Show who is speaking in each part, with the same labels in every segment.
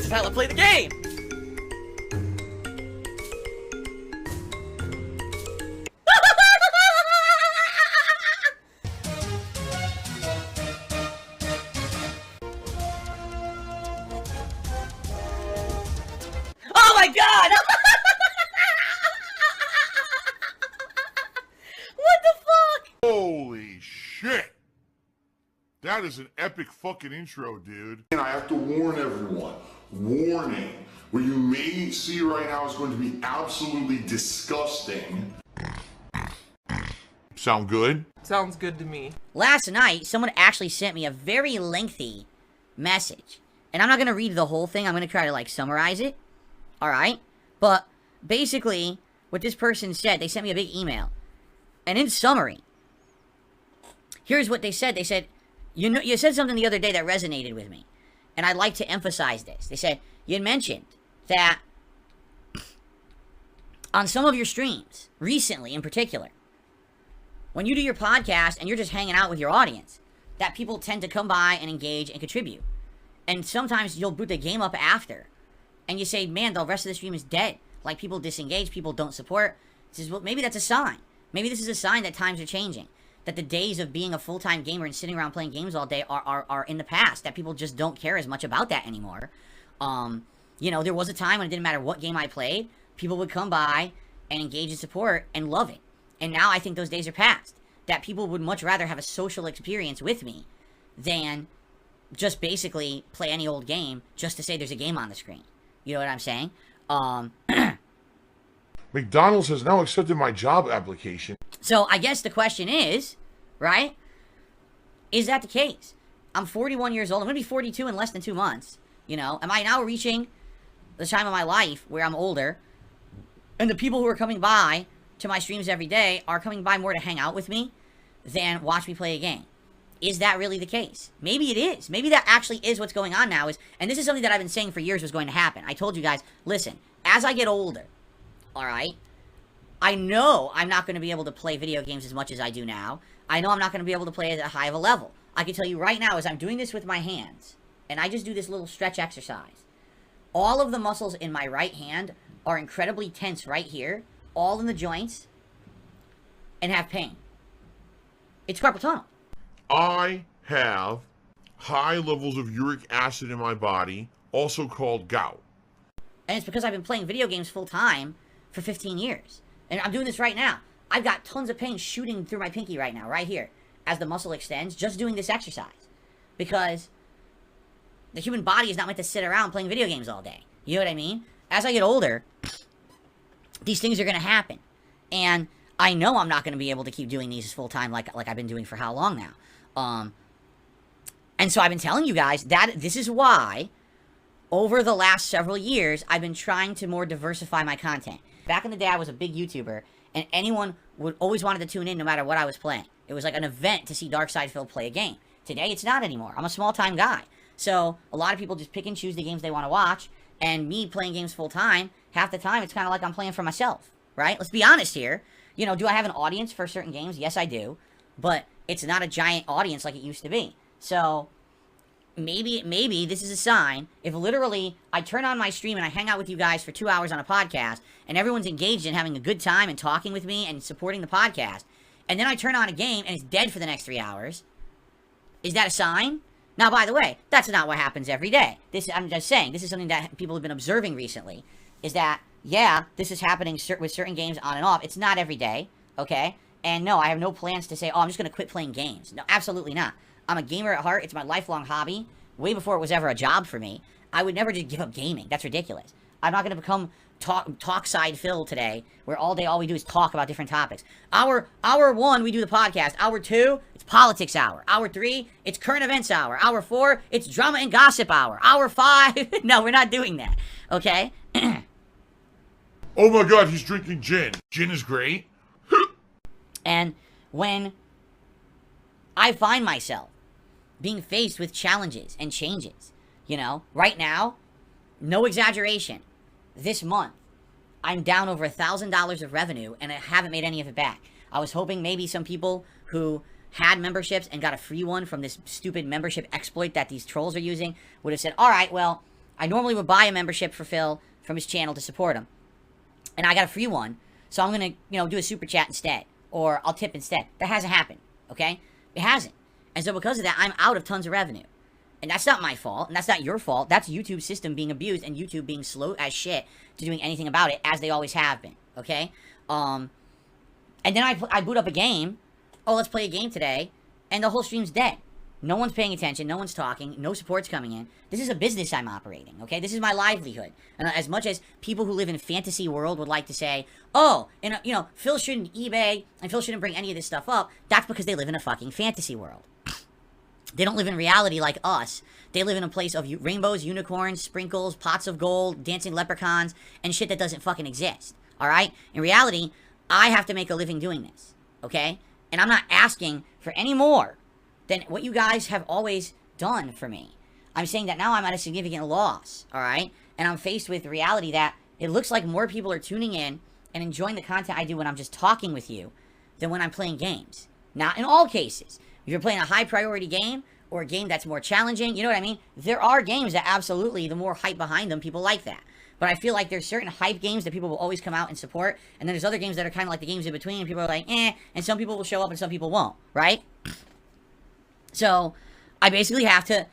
Speaker 1: is how I play the game! Oh my god! What the fuck?
Speaker 2: Holy shit! That is an epic fucking intro, dude. And I have to warn everyone. Warning. What you may see right now is going to be absolutely disgusting. Sound good?
Speaker 3: Sounds good to me.
Speaker 1: Last night, someone actually sent me a very lengthy message. And I'm not going to read the whole thing. I'm going to try to, like, summarize it. Alright? But, basically, what this person said, they sent me a big email. And in summary, here's what they said. They said, you said something the other day that resonated with me. And I'd like to emphasize this. They said, you mentioned that on some of your streams, recently in particular, when you do your podcast and you're just hanging out with your audience, that people tend to come by and engage and contribute. And sometimes you'll boot the game up after. And you say, man, the rest of the stream is dead. Like, people disengage, people don't support. This is, well, maybe that's a sign. Maybe this is a sign that times are changing. That the days of being a full-time gamer and sitting around playing games all day are in the past. That people just don't care as much about that anymore. You know, there was a time when it didn't matter what game I played, people would come by and engage and support and love it. And now I think those days are past. That people would much rather have a social experience with me than just basically play any old game just to say there's a game on the screen. You know what I'm saying?
Speaker 2: McDonald's has now accepted my job application.
Speaker 1: So I guess the question is, right? Is that the case? I'm 41 years old. I'm going to be 42 in less than 2 months. You know, am I now reaching the time of my life where I'm older and the people who are coming by to my streams every day are coming by more to hang out with me than watch me play a game? Is that really the case? Maybe it is. Maybe that actually is what's going on now. And this is something that I've been saying for years was going to happen. I told you guys, listen, as I get older, alright, I know I'm not going to be able to play video games as much as I do now. I know I'm not going to be able to play at a high of a level. I can tell you right now, as I'm doing this with my hands, and I just do this little stretch exercise, all of the muscles in my right hand are incredibly tense right here, all in the joints, and have pain. It's carpal tunnel.
Speaker 2: I have high levels of uric acid in my body, also called gout.
Speaker 1: And it's because I've been playing video games full time for 15 years. And I'm doing this right now. I've got tons of pain shooting through my pinky right now, right here, as the muscle extends, just doing this exercise. Because the human body is not meant to sit around playing video games all day. You know what I mean? As I get older, these things are going to happen. And I know I'm not going to be able to keep doing these full time like I've been doing for how long now. And so I've been telling you guys that this is why, over the last several years, I've been trying to more diversify my content. Back in the day, I was a big YouTuber, and anyone would always wanted to tune in no matter what I was playing. It was like an event to see darksydephil play a game. Today, it's not anymore. I'm a small-time guy. So, a lot of people just pick and choose the games they want to watch, and me playing games full-time, half the time, it's kind of like I'm playing for myself, right? Let's be honest here. You know, do I have an audience for certain games? Yes, I do. But it's not a giant audience like it used to be. So, maybe this is a sign. If literally I turn on my stream and I hang out with you guys for 2 hours on a podcast, and everyone's engaged in having a good time and talking with me and supporting the podcast, and then I turn on a game and it's dead for the next 3 hours, is that a sign? Now, by the way, that's not what happens every day. I'm just saying, this is something that people have been observing recently, is that, yeah, this is happening with certain games on and off. It's not every day, okay? And no, I have no plans to say, oh, I'm just going to quit playing games. No, absolutely not. I'm a gamer at heart. It's my lifelong hobby. Way before it was ever a job for me. I would never just give up gaming. That's ridiculous. I'm not going to become darksydephil today, where all day all we do is talk about different topics. Hour 1, we do the podcast. Hour 2, it's politics hour. Hour 3, it's current events hour. Hour 4, it's drama and gossip hour. Hour 5, no, we're not doing that. Okay?
Speaker 2: Oh my god, he's drinking gin. Gin is great.
Speaker 1: And when I find myself being faced with challenges and changes, you know, right now, no exaggeration, this month, I'm down over $1,000 of revenue, and I haven't made any of it back. I was hoping maybe some people who had memberships and got a free one from this stupid membership exploit that these trolls are using would have said, all right, well, I normally would buy a membership for Phil from his channel to support him. And I got a free one, so I'm going to, do a super chat instead. Or I'll tip instead. That hasn't happened, okay? It hasn't. And so because of that, I'm out of tons of revenue. And that's not my fault, and that's not your fault. That's YouTube's system being abused and YouTube being slow as shit to doing anything about it, as they always have been, okay? And then I boot up a game. Oh, let's play a game today. And the whole stream's dead. No one's paying attention. No one's talking. No support's coming in. This is a business I'm operating, okay? This is my livelihood. And as much as people who live in a fantasy world would like to say, oh, and Phil shouldn't eBay and Phil shouldn't bring any of this stuff up, that's because they live in a fucking fantasy world. They don't live in reality like us. They live in a place of rainbows, unicorns, sprinkles, pots of gold, dancing leprechauns, and shit that doesn't fucking exist, all right? In reality, I have to make a living doing this, okay? And I'm not asking for any more than what you guys have always done for me. I'm saying that now I'm at a significant loss, all right? And I'm faced with the reality that it looks like more people are tuning in and enjoying the content I do when I'm just talking with you than when I'm playing games. Not in all cases. If you're playing a high priority game or a game that's more challenging, you know what I mean? There are games that absolutely, the more hype behind them, people like that. But I feel like there's certain hype games that people will always come out and support, and then there's other games that are kind of like the games in between, and people are like, eh, and some people will show up and some people won't, right? So, I basically have to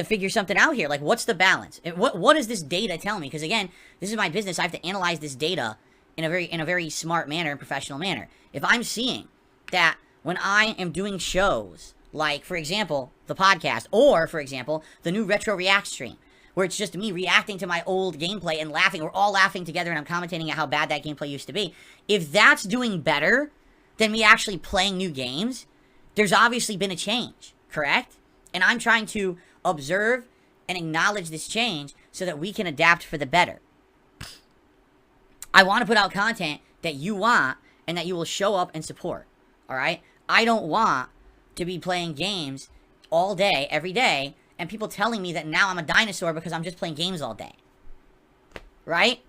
Speaker 1: figure something out here. Like, what's the balance? What does this data tell me? Because again, this is my business. I have to analyze this data in a very smart manner and professional manner. If I'm seeing that when I am doing shows, like, for example, the podcast, or, for example, the new Retro React stream, where it's just me reacting to my old gameplay and laughing, we're all laughing together and I'm commentating at how bad that gameplay used to be. If that's doing better than me actually playing new games, there's obviously been a change, correct? And I'm trying to observe and acknowledge this change so that we can adapt for the better. I want to put out content that you want and that you will show up and support, all right? I don't want to be playing games all day, every day, and people telling me that now I'm a dinosaur because I'm just playing games all day. Right?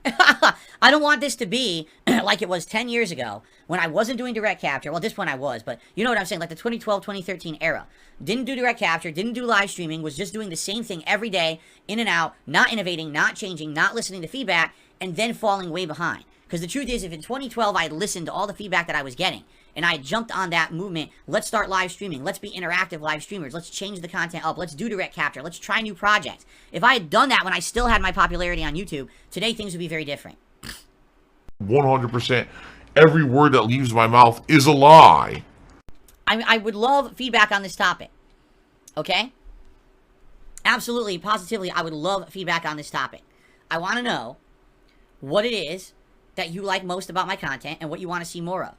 Speaker 1: I don't want this to be like it was 10 years ago when I wasn't doing direct capture. Well, at this point I was, but you know what I'm saying? Like the 2012, 2013 era. Didn't do direct capture, didn't do live streaming, was just doing the same thing every day, in and out, not innovating, not changing, not listening to feedback, and then falling way behind. Because the truth is, if in 2012 I had listened to all the feedback that I was getting, and I jumped on that movement, let's start live streaming, let's be interactive live streamers, let's change the content up, let's do direct capture, let's try new projects. If I had done that when I still had my popularity on YouTube, today things would be very different.
Speaker 2: 100%. Every word that leaves my mouth is a lie.
Speaker 1: I would love feedback on this topic. Okay? Absolutely, positively, I would love feedback on this topic. I want to know what it is that you like most about my content and what you want to see more of.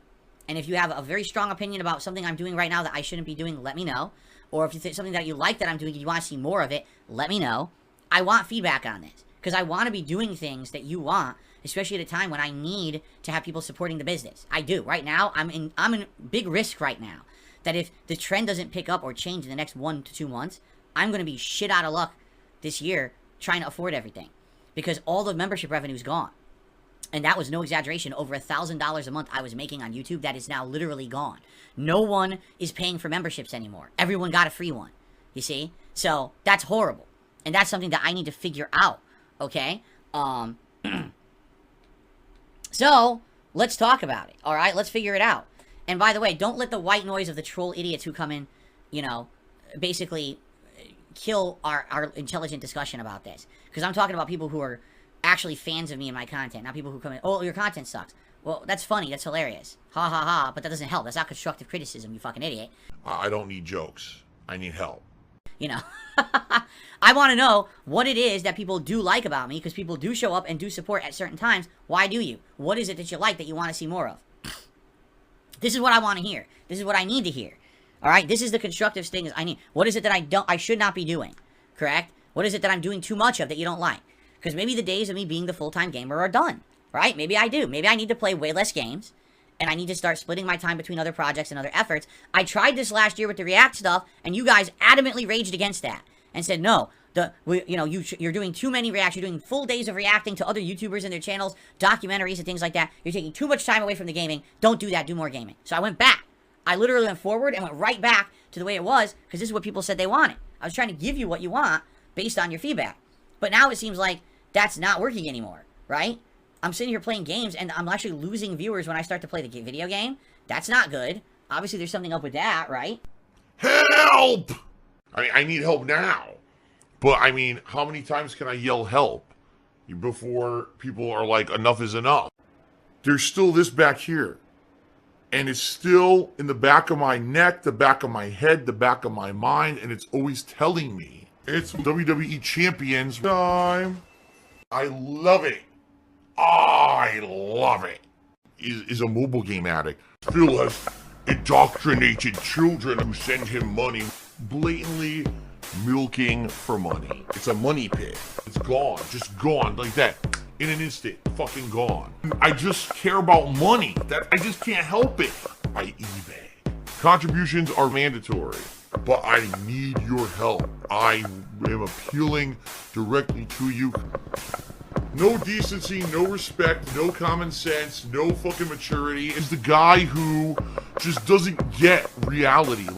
Speaker 1: And if you have a very strong opinion about something I'm doing right now that I shouldn't be doing, let me know. Or if it's something that you like that I'm doing and you want to see more of it, let me know. I want feedback on this. Because I want to be doing things that you want, especially at a time when I need to have people supporting the business. I do. Right now, I'm in big risk right now. That if the trend doesn't pick up or change in the next 1 to 2 months, I'm going to be shit out of luck this year trying to afford everything. Because all the membership revenue is gone. And that was no exaggeration, over $1,000 a month I was making on YouTube. That is now literally gone. No one is paying for memberships anymore. Everyone got a free one, you see? So, that's horrible. And that's something that I need to figure out, okay? So, let's talk about it, all right? Let's figure it out. And by the way, don't let the white noise of the troll idiots who come in, basically kill our intelligent discussion about this. Because I'm talking about people who are actually fans of me and my content, not people who come in, oh, your content sucks. Well, that's funny, that's hilarious. Ha ha ha, but that doesn't help. That's not constructive criticism, you fucking idiot.
Speaker 2: I don't need jokes. I need help.
Speaker 1: I want to know what it is that people do like about me, because people do show up and do support at certain times. Why do you? What is it that you like that you want to see more of? This is what I want to hear. This is what I need to hear. All right? This is the constructive things I need. What is it that I should not be doing? Correct? What is it that I'm doing too much of that you don't like? Because maybe the days of me being the full-time gamer are done, right? Maybe I do. Maybe I need to play way less games, and I need to start splitting my time between other projects and other efforts. I tried this last year with the React stuff, and you guys adamantly raged against that and said, no, you're doing too many reacts. You're doing full days of reacting to other YouTubers and their channels, documentaries and things like that. You're taking too much time away from the gaming. Don't do that. Do more gaming. So I went back. I literally went forward and went right back to the way it was, because this is what people said they wanted. I was trying to give you what you want based on your feedback. But now it seems like that's not working anymore, right? I'm sitting here playing games, and I'm actually losing viewers when I start to play the video game. That's not good. Obviously, there's something up with that, right?
Speaker 2: Help! I need help now. But, I mean, how many times can I yell help before people are like, enough is enough? There's still this back here. And it's still in the back of my neck, the back of my head, the back of my mind, and it's always telling me. It's WWE Champions time. I love it. I love it. Is a mobile game addict. Phil has indoctrinated children who send him money, blatantly milking for money. It's a money pit. It's gone, just gone like that. In an instant, fucking gone. I just care about money. That I just can't help it. I eBay. Contributions are mandatory, but I need your help. I am appealing directly to you. No decency, no respect, no common sense, no fucking maturity. Is the guy who just doesn't get reality.